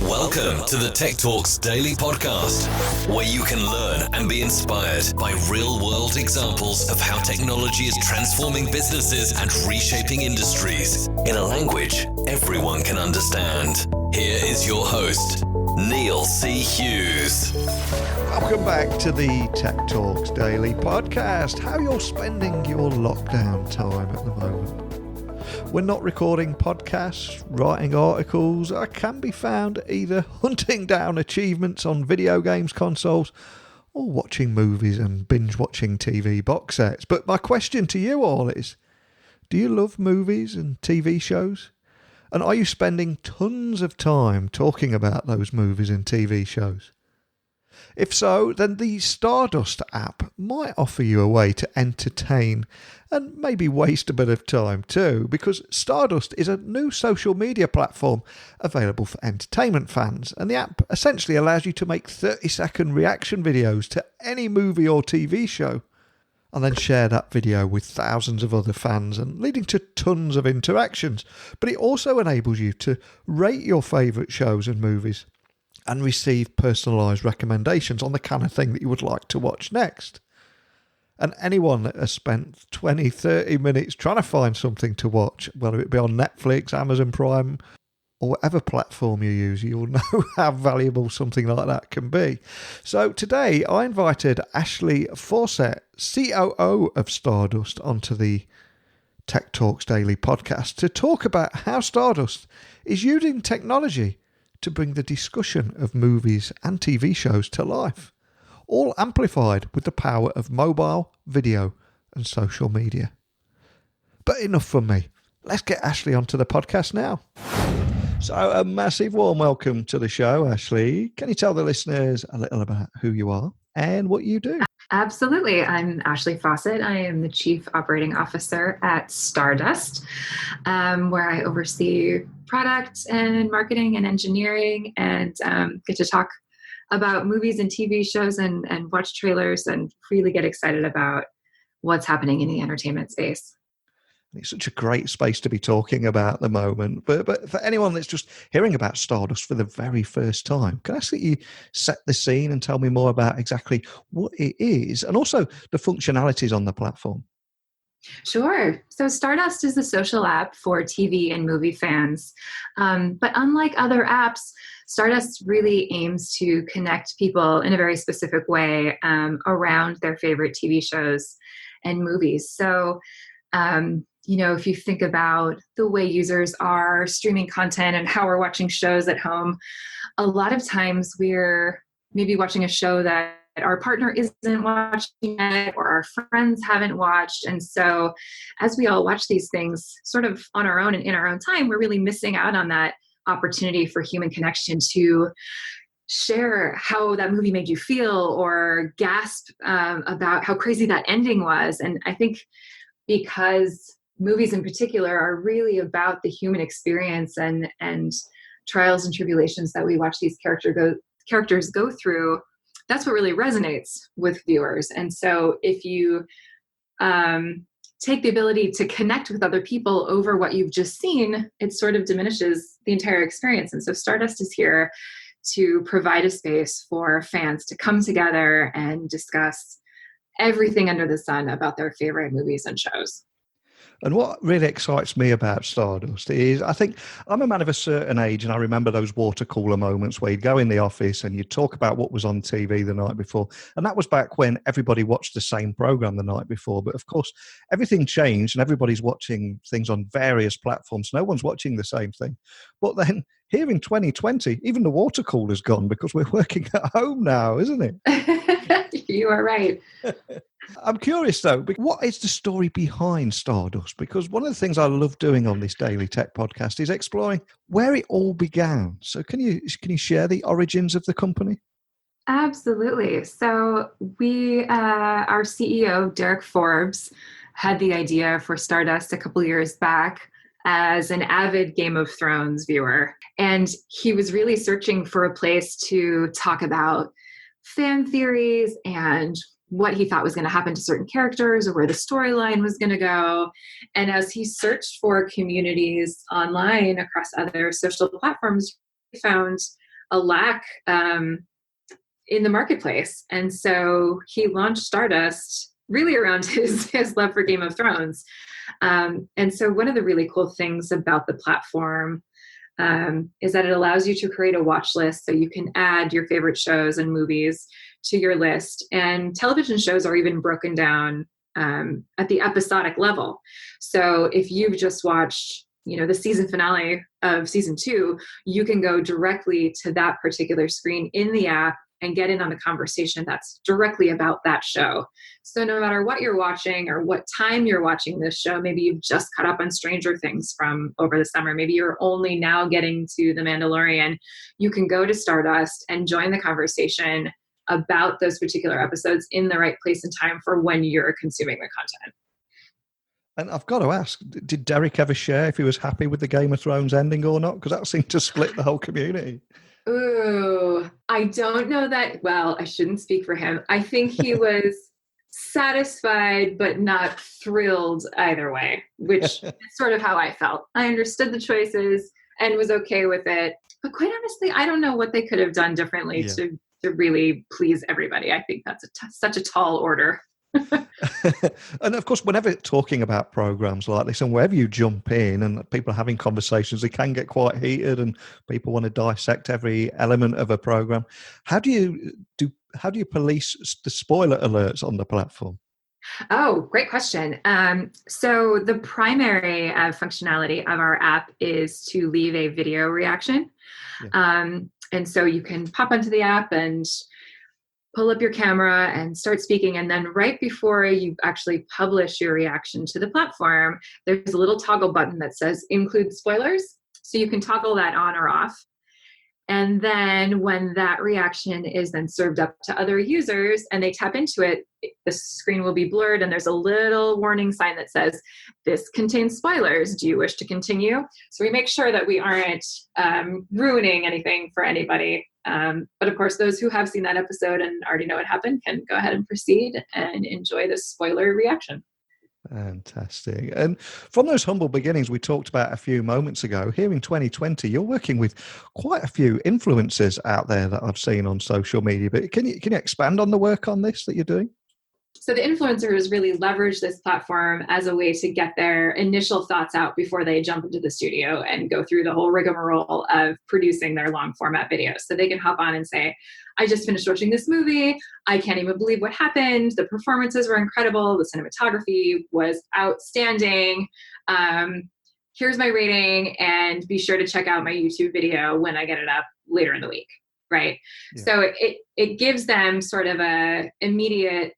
Welcome to the Tech Talks Daily Podcast, where you can learn and be inspired by real-world examples of how technology is transforming businesses and reshaping industries in a language everyone can understand. Here is your host, Neil C. Hughes. Welcome back to the Tech Talks Daily Podcast. How you're spending your lockdown time at the moment? We're not recording podcasts, writing articles. I can be found either hunting down achievements on video games consoles or watching movies and binge watching TV box sets. But my question to you all is, do you love movies and TV shows? And are you spending tons of time talking about those movies and TV shows? If so, then the Stardust app might offer you a way to entertain and maybe waste a bit of time too, because Stardust is a new social media platform available for entertainment fans, and the app essentially allows you to make 30-second reaction videos to any movie or TV show, and then share that video with thousands of other fans, and leading to tons of interactions. But it also enables you to rate your favourite shows and movies and receive personalised recommendations on the kind of thing that you would like to watch next. And anyone that has spent 20, 30 minutes trying to find something to watch, whether it be on Netflix, Amazon Prime, or whatever platform you use, you'll know how valuable something like that can be. So today I invited Ashley Fossett, COO of Stardust, onto the Tech Talks Daily Podcast to talk about how Stardust is using technology to bring the discussion of movies and TV shows to life, all amplified with the power of mobile, video and social media. But enough from me. Let's get Ashley onto the podcast now. So a massive warm welcome to the show, Ashley. Can you tell the listeners a little about who you are and what you do? Absolutely. I'm Ashley Fossett. I am the Chief Operating Officer at Stardust, where I oversee product and marketing and engineering, and get to talk about movies and TV shows and watch trailers and really get excited about what's happening in the entertainment space. It's such a great space to be talking about at the moment. But for anyone that's just hearing about Stardust for the very first time, can I ask that you set the scene and tell me more about exactly what it is and also the functionalities on the platform? Sure. So Stardust is a social app for TV and movie fans. But unlike other apps, Stardust really aims to connect people in a very specific way around their favorite TV shows and movies. So, if you think about the way users are streaming content and how we're watching shows at home, a lot of times we're maybe watching a show that our partner isn't watching it or our friends haven't watched. And so as we all watch these things sort of on our own and in our own time, we're really missing out on that opportunity for human connection to share how that movie made you feel or gasp about how crazy that ending was. And I think because movies in particular are really about the human experience and trials and tribulations that we watch these characters go through, that's what really resonates with viewers. And so if you take the ability to connect with other people over what you've just seen, it sort of diminishes the entire experience. And so Stardust is here to provide a space for fans to come together and discuss everything under the sun about their favorite movies and shows. And what really excites me about Stardust is I think I'm a man of a certain age, and I remember those water cooler moments where you'd go in the office and you'd talk about what was on TV the night before. And that was back when everybody watched the same program the night before. But of course, everything changed and everybody's watching things on various platforms. No one's watching the same thing. But then here in 2020, even the water cooler's gone because we're working at home now, isn't it? You are right. I'm curious though, what is the story behind Stardust? Because one of the things I love doing on this Daily Tech podcast is exploring where it all began. So can you share the origins of the company? Absolutely. So our CEO, Derek Forbes, had the idea for Stardust a couple years back as an avid Game of Thrones viewer. And he was really searching for a place to talk about fan theories and what he thought was going to happen to certain characters or where the storyline was going to go. And as he searched for communities online across other social platforms, he found a lack in the marketplace. And so he launched Stardust really around his love for Game of Thrones. And so one of the really cool things about the platform is that it allows you to create a watch list, so you can add your favorite shows and movies to your list. And television shows are even broken down at the episodic level. So if you've just watched, the season finale of season 2, you can go directly to that particular screen in the app and get in on the conversation that's directly about that show. So no matter what you're watching or what time you're watching this show, maybe you've just caught up on Stranger Things from over the summer, maybe you're only now getting to The Mandalorian, you can go to Stardust and join the conversation about those particular episodes in the right place and time for when you're consuming the content. And I've got to ask, did Derek ever share if he was happy with the Game of Thrones ending or not? Because that seemed to split the whole community. Ooh, I don't know that. Well, I shouldn't speak for him. I think he was satisfied, but not thrilled either way, which is sort of how I felt. I understood the choices and was okay with it. But quite honestly, I don't know what they could have done differently to really please everybody. I think that's such a tall order. And of course, whenever talking about programs like this and wherever you jump in and people are having conversations, they can get quite heated and people want to dissect every element of a program. How do you police the spoiler alerts on the platform? Oh, great question. So the primary functionality of our app is to leave a video reaction. Yeah. And so you can pop onto the app and pull up your camera and start speaking. And then right before you actually publish your reaction to the platform, there's a little toggle button that says include spoilers. So you can toggle that on or off. And then when that reaction is then served up to other users and they tap into it, the screen will be blurred and there's a little warning sign that says, this contains spoilers. Do you wish to continue? So we make sure that we aren't ruining anything for anybody. But of course, those who have seen that episode and already know what happened can go ahead and proceed and enjoy the spoiler reaction. Fantastic. And from those humble beginnings we talked about a few moments ago, here in 2020, you're working with quite a few influencers out there that I've seen on social media. But can you expand on the work on this that you're doing? So the influencers really leverage this platform as a way to get their initial thoughts out before they jump into the studio and go through the whole rigmarole of producing their long format videos. So they can hop on and say, I just finished watching this movie. I can't even believe what happened. The performances were incredible. The cinematography was outstanding. Here's my rating, and be sure to check out my YouTube video when I get it up later in the week, right? Yeah. So it gives them sort of a immediate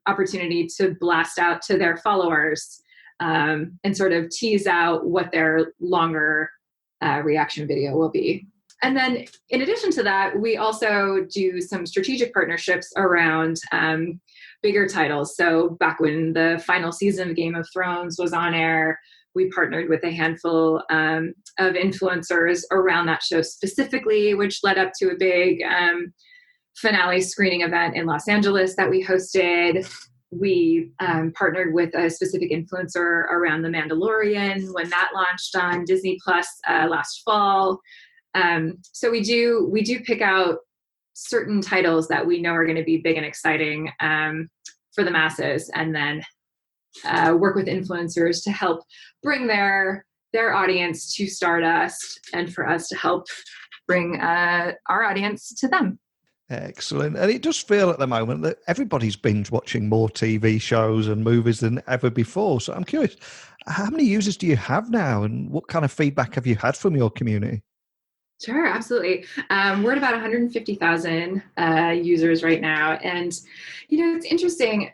opportunity to blast out to their followers and sort of tease out what their longer reaction video will be. And then in addition to that, we also do some strategic partnerships around bigger titles. So back when the final season of Game of Thrones was on air, we partnered with a handful of influencers around that show specifically, which led up to a big finale screening event in Los Angeles that we hosted. We partnered with a specific influencer around The Mandalorian when that launched on Disney Plus last fall. So we do pick out certain titles that we know are going to be big and exciting for the masses, and then work with influencers to help bring their audience to Stardust, and for us to help bring our audience to them. Excellent. And it does feel at the moment that everybody's binge watching more TV shows and movies than ever before. So I'm curious, how many users do you have now, and what kind of feedback have you had from your community? Sure, absolutely. We're at about 150,000 users right now. And, it's interesting.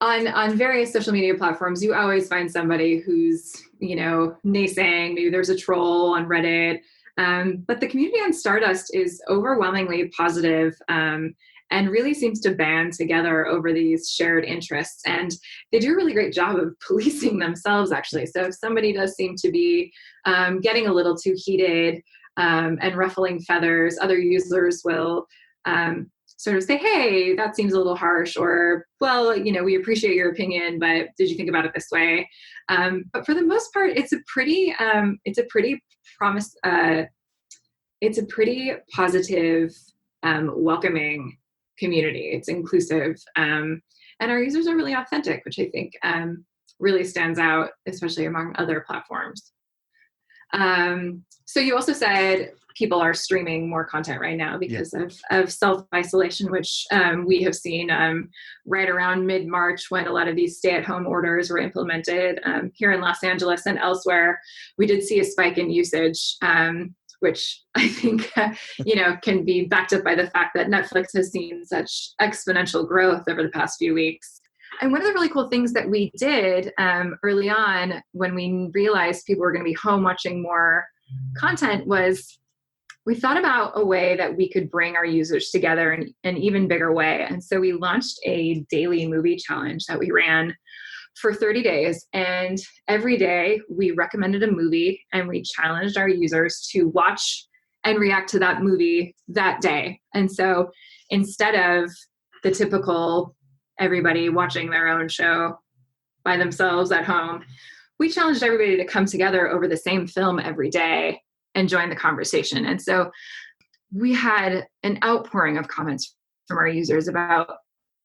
On various social media platforms, you always find somebody who's, naysaying. Maybe there's a troll on Reddit. But the community on Stardust is overwhelmingly positive, and really seems to band together over these shared interests. And they do a really great job of policing themselves, actually. So if somebody does seem to be getting a little too heated and ruffling feathers, other users will sort of say, hey, that seems a little harsh, or, well, we appreciate your opinion, but did you think about it this way? But for the most part, it's a pretty it's a pretty positive, welcoming community. It's inclusive. And our users are really authentic, which I think really stands out, especially among other platforms. So you also said people are streaming more content right now because of self-isolation, which we have seen right around mid-March when a lot of these stay-at-home orders were implemented. Here in Los Angeles and elsewhere, we did see a spike in usage, which I think can be backed up by the fact that Netflix has seen such exponential growth over the past few weeks. And one of the really cool things that we did early on when we realized people were going to be home watching more content was we thought about a way that we could bring our users together in an even bigger way. And so we launched a daily movie challenge that we ran for 30 days. And every day we recommended a movie and we challenged our users to watch and react to that movie that day. And so instead of the typical everybody watching their own show by themselves at home, we challenged everybody to come together over the same film every day and join the conversation. And so we had an outpouring of comments from our users about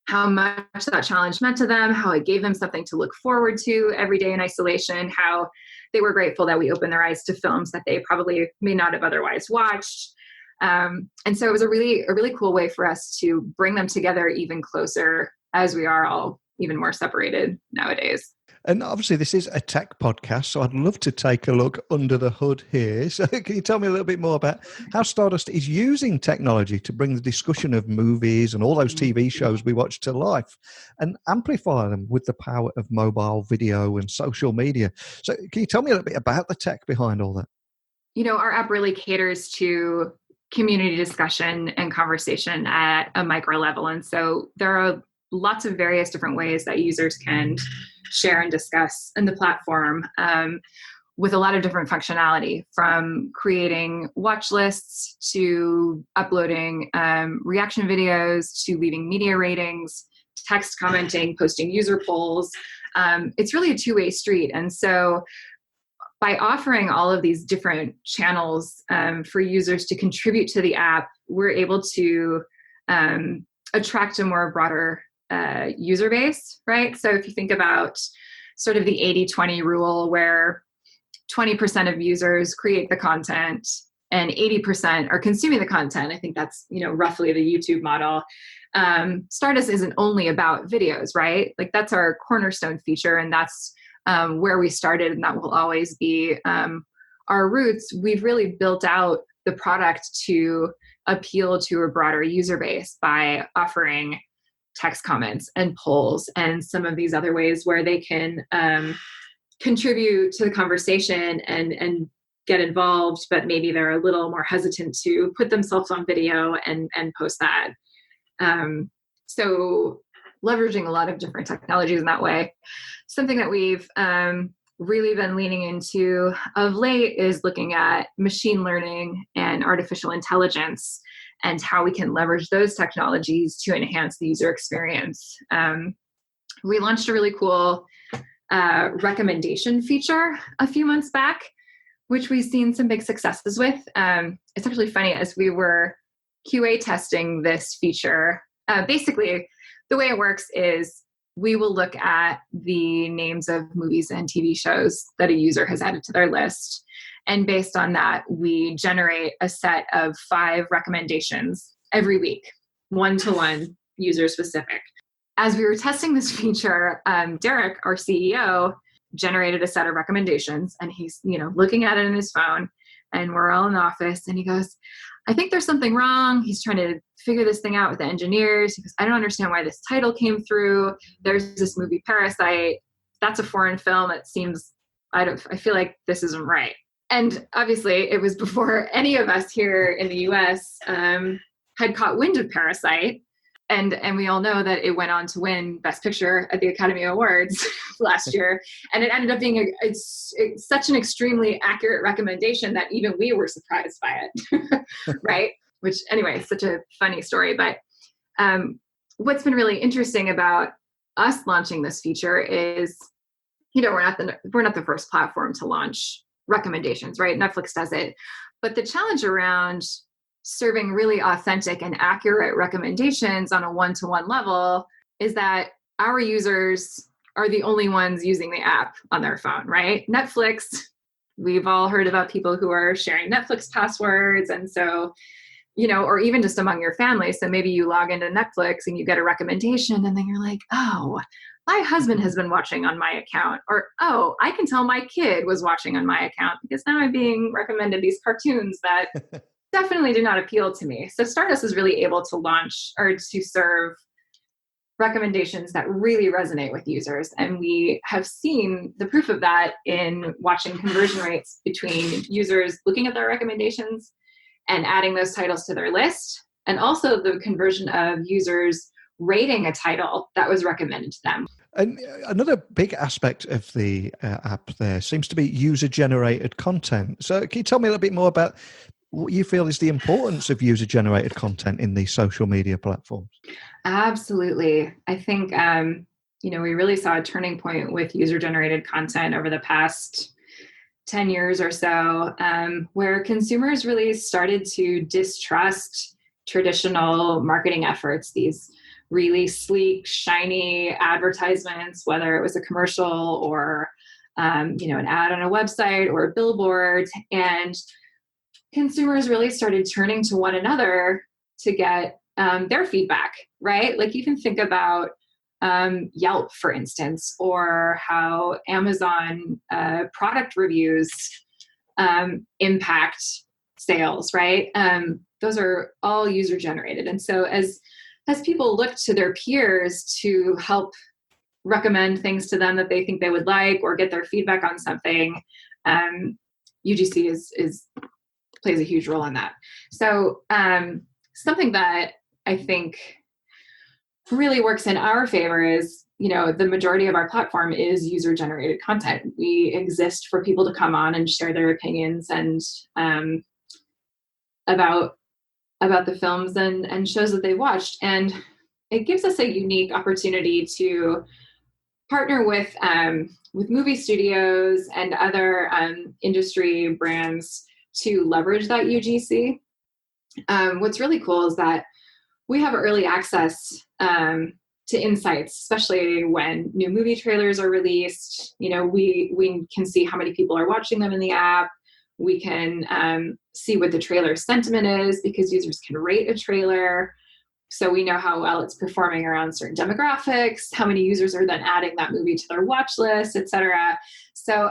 how much that challenge meant to them, how it gave them something to look forward to every day in isolation, how they were grateful that we opened their eyes to films that they probably may not have otherwise watched. And so it was a really cool way for us to bring them together even closer as we are all even more separated nowadays. And obviously this is a tech podcast, so I'd love to take a look under the hood here. So can you tell me a little bit more about how Stardust is using technology to bring the discussion of movies and all those TV shows we watch to life and amplify them with the power of mobile video and social media? So can you tell me a little bit about the tech behind all that? Our app really caters to community discussion and conversation at a micro level. And so there are lots of various different ways that users can share and discuss in the platform with a lot of different functionality, from creating watch lists to uploading reaction videos to leaving media ratings, text commenting, posting user polls. It's really a two-way street. And so by offering all of these different channels for users to contribute to the app, we're able to attract a more broader user base, right? So if you think about sort of the 80-20 rule, where 20% of users create the content and 80% are consuming the content, I think that's, roughly the YouTube model. Stardust isn't only about videos, right? Like that's our cornerstone feature, and that's where we started, and that will always be our roots. We've really built out the product to appeal to a broader user base by offering text comments and polls and some of these other ways where they can contribute to the conversation and get involved, but maybe they're a little more hesitant to put themselves on video and post that. So leveraging a lot of different technologies in that way. Something that we've really been leaning into of late is looking at machine learning and artificial intelligence and how we can leverage those technologies to enhance the user experience. We launched a really cool recommendation feature a few months back, which we've seen some big successes with. It's actually funny, as we were QA testing this feature, basically the way it works is we will look at the names of movies and TV shows that a user has added to their list. And based on that, we generate a set of 5 recommendations every week, one-to-one, user-specific. As we were testing this feature, Derek, our CEO, generated a set of recommendations, and he's, looking at it in his phone, and we're all in the office, and he goes, I think there's something wrong. He's trying to figure this thing out with the engineers. He goes, I don't understand why this title came through. There's this movie, Parasite. That's a foreign film. It seems, I feel like this isn't right. And obviously it was before any of us here in the US had caught wind of Parasite. And we all know that it went on to win Best Picture at the Academy Awards last year. And it ended up being it's such an extremely accurate recommendation that even we were surprised by it, right? Which, anyway, it's such a funny story. But what's been really interesting about us launching this feature is, we're not the first platform to launch recommendations, right? Netflix does it. But the challenge around serving really authentic and accurate recommendations on a one-to-one level is that our users are the only ones using the app on their phone, right? Netflix, we've all heard about people who are sharing Netflix passwords. And so, or even just among your family. So maybe you log into Netflix and you get a recommendation and then you're like, oh, my husband has been watching on my account. Or, oh, I can tell my kid was watching on my account because now I'm being recommended these cartoons that definitely do not appeal to me. So Stardust is really able to launch or to serve recommendations that really resonate with users. And we have seen the proof of that in watching conversion rates between users looking at their recommendations and adding those titles to their list, and also the conversion of users rating a title that was recommended to them. And another big aspect of the app there seems to be user-generated content. So can you tell me a little bit more about what you feel is the importance of user-generated content in these social media platforms? Absolutely. I think, we really saw a turning point with user-generated content over the past 10 years or so, where consumers really started to distrust traditional marketing efforts, these really sleek, shiny advertisements, whether it was a commercial or, an ad on a website or a billboard. And consumers really started turning to one another to get their feedback, right? Like even think about Yelp, for instance, or how Amazon product reviews impact sales, right? Those are all user generated. And so as people look to their peers to help recommend things to them that they think they would like or get their feedback on something, UGC is plays a huge role in that. So something that I think really works in our favor is, the majority of our platform is user-generated content. We exist for people to come on and share their opinions and about the films and shows that they watched. And it gives us a unique opportunity to partner with movie studios and other industry brands to leverage that UGC. What's really cool is that we have early access to insights, especially when new movie trailers are released. We can see how many people are watching them in the app. We can see what the trailer sentiment is because users can rate a trailer. So we know how well it's performing around certain demographics, how many users are then adding that movie to their watch list, et cetera. So,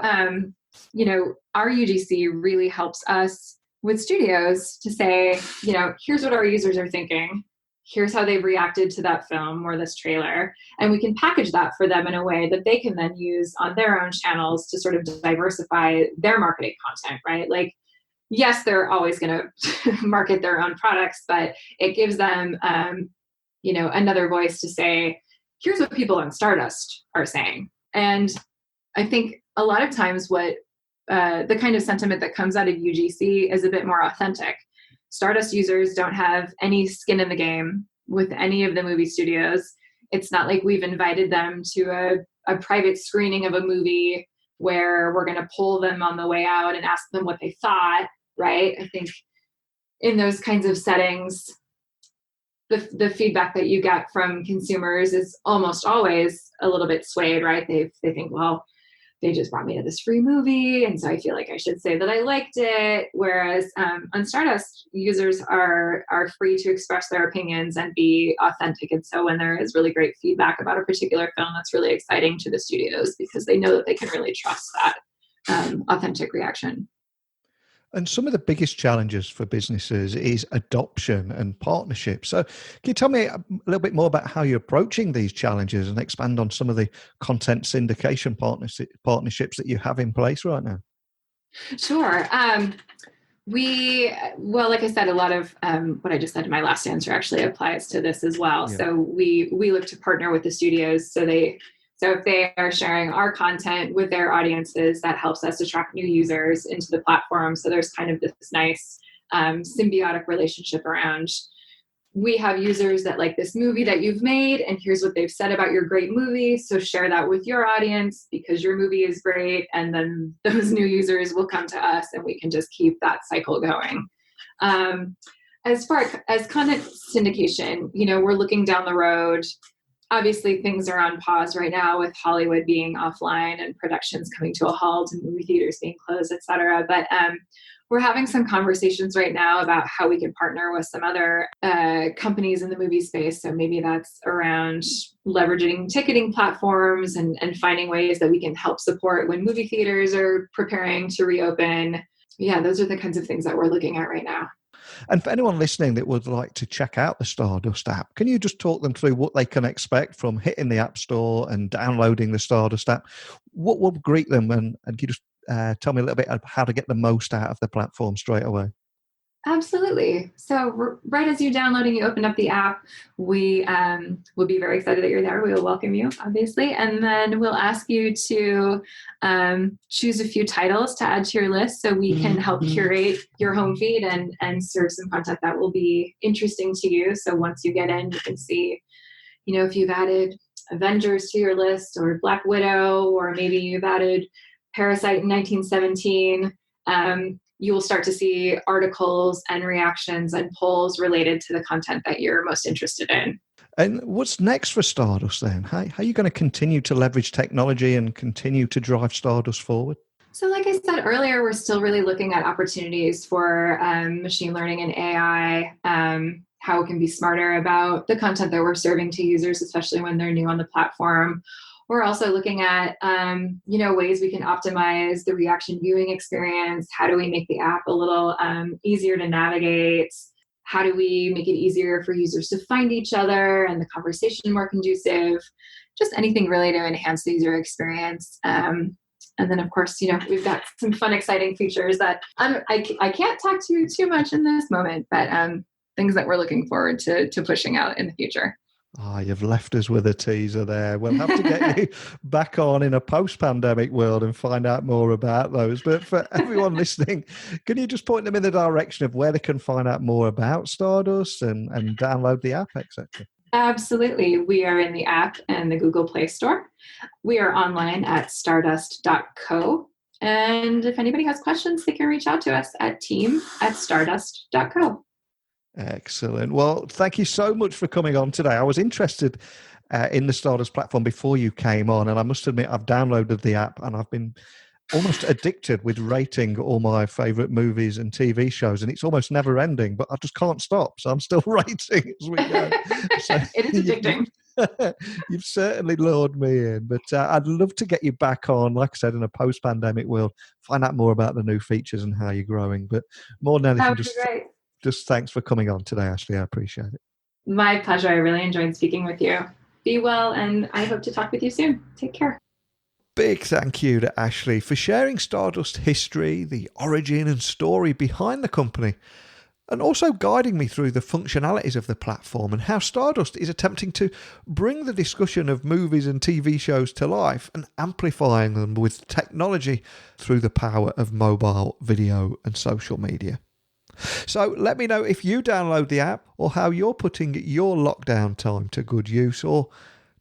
our UGC really helps us with studios to say, here's what our users are thinking. Here's how they've reacted to that film or this trailer. And we can package that for them in a way that they can then use on their own channels to sort of diversify their marketing content, right? Like, yes, they're always going to market their own products, but it gives them, another voice to say, here's what people on Stardust are saying. And I think a lot of times what the kind of sentiment that comes out of UGC is a bit more authentic. Stardust users don't have any skin in the game with any of the movie studios. It's not like we've invited them to a private screening of a movie where we're going to pull them on the way out and ask them what they thought, right? I think in those kinds of settings, the feedback that you get from consumers is almost always a little bit swayed, right? They think, well, they just brought me to this free movie, and so I feel like I should say that I liked it. Whereas on Stardust, users are free to express their opinions and be authentic. And so when there is really great feedback about a particular film, that's really exciting to the studios because they know that they can really trust that authentic reaction. And some of the biggest challenges for businesses is adoption and partnerships. So can you tell me a little bit more about how you're approaching these challenges and expand on some of the content syndication partnerships that you have in place right now? Sure. Like I said, a lot of what I just said in my last answer actually applies to this as well. Yeah. So we look to partner with the studios so if they are sharing our content with their audiences, that helps us attract new users into the platform. So there's kind of this nice symbiotic relationship around we have users that like this movie that you've made, and here's what they've said about your great movie. So share that with your audience because your movie is great. And then those new users will come to us and we can just keep that cycle going. As far as content syndication, we're looking down the road. Obviously, things are on pause right now with Hollywood being offline and productions coming to a halt and movie theaters being closed, et cetera. But we're having some conversations right now about how we can partner with some other companies in the movie space. So maybe that's around leveraging ticketing platforms and finding ways that we can help support when movie theaters are preparing to reopen. Yeah, those are the kinds of things that we're looking at right now. And for anyone listening that would like to check out the Stardust app, can you just talk them through what they can expect from hitting the App Store and downloading the Stardust app? What will greet them? And can you just tell me a little bit about how to get the most out of the platform straight away? Absolutely. So right as you download and you open up the app, we will be very excited that you're there. We will welcome you, obviously. And then we'll ask you to choose a few titles to add to your list so we can help curate your home feed and serve some content that will be interesting to you. So once you get in, you can see, if you've added Avengers to your list or Black Widow, or maybe you've added Parasite in 1917, you will start to see articles and reactions and polls related to the content that you're most interested in. And what's next for Stardust then? How are you going to continue to leverage technology and continue to drive Stardust forward? So like I said earlier, we're still really looking at opportunities for machine learning and AI, how we can be smarter about the content that we're serving to users, especially when they're new on the platform. We're also looking at, ways we can optimize the reaction viewing experience. How do we make the app a little easier to navigate? How do we make it easier for users to find each other and the conversation more conducive? Just anything really to enhance the user experience. And then, of course, we've got some fun, exciting features that I can't talk to too much in this moment, but things that we're looking forward to pushing out in the future. You've left us with a teaser there. We'll have to get you back on in a post-pandemic world and find out more about those. But for everyone listening, can you just point them in the direction of where they can find out more about Stardust and download the app, etc.? Absolutely. We are in the app and the Google Play Store. We are online at stardust.co. And if anybody has questions, they can reach out to us at team@stardust.co. Excellent. Well, thank you so much for coming on today. I was interested in the Stardust platform before you came on, and I must admit I've downloaded the app and I've been almost addicted with rating all my favorite movies and TV shows, and it's almost never ending, but I just can't stop. So I'm still rating as we go. So it is addicting. You've certainly lured me in, but I'd love to get you back on, like I said, in a post-pandemic world, find out more about the new features and how you're growing. But more than anything, just thanks for coming on today, Ashley. I appreciate it. My pleasure. I really enjoyed speaking with you. Be well, and I hope to talk with you soon. Take care. Big thank you to Ashley for sharing Stardust history, the origin and story behind the company, and also guiding me through the functionalities of the platform and how Stardust is attempting to bring the discussion of movies and TV shows to life and amplifying them with technology through the power of mobile, video and social media. So let me know if you download the app or how you're putting your lockdown time to good use, or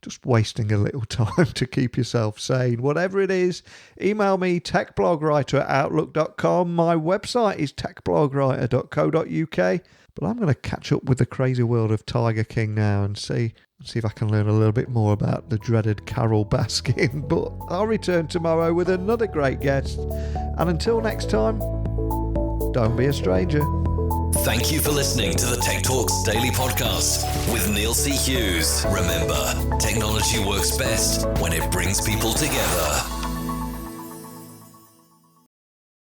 just wasting a little time to keep yourself sane. Whatever it is, email me, techblogwriter@outlook.com. My website is techblogwriter.co.uk. But I'm going to catch up with the crazy world of Tiger King now and see if I can learn a little bit more about the dreaded Carol Baskin. But I'll return tomorrow with another great guest. And until next time, don't be a stranger. Thank you for listening to the Tech Talks Daily Podcast with Neil C. Hughes. Remember, technology works best when it brings people together.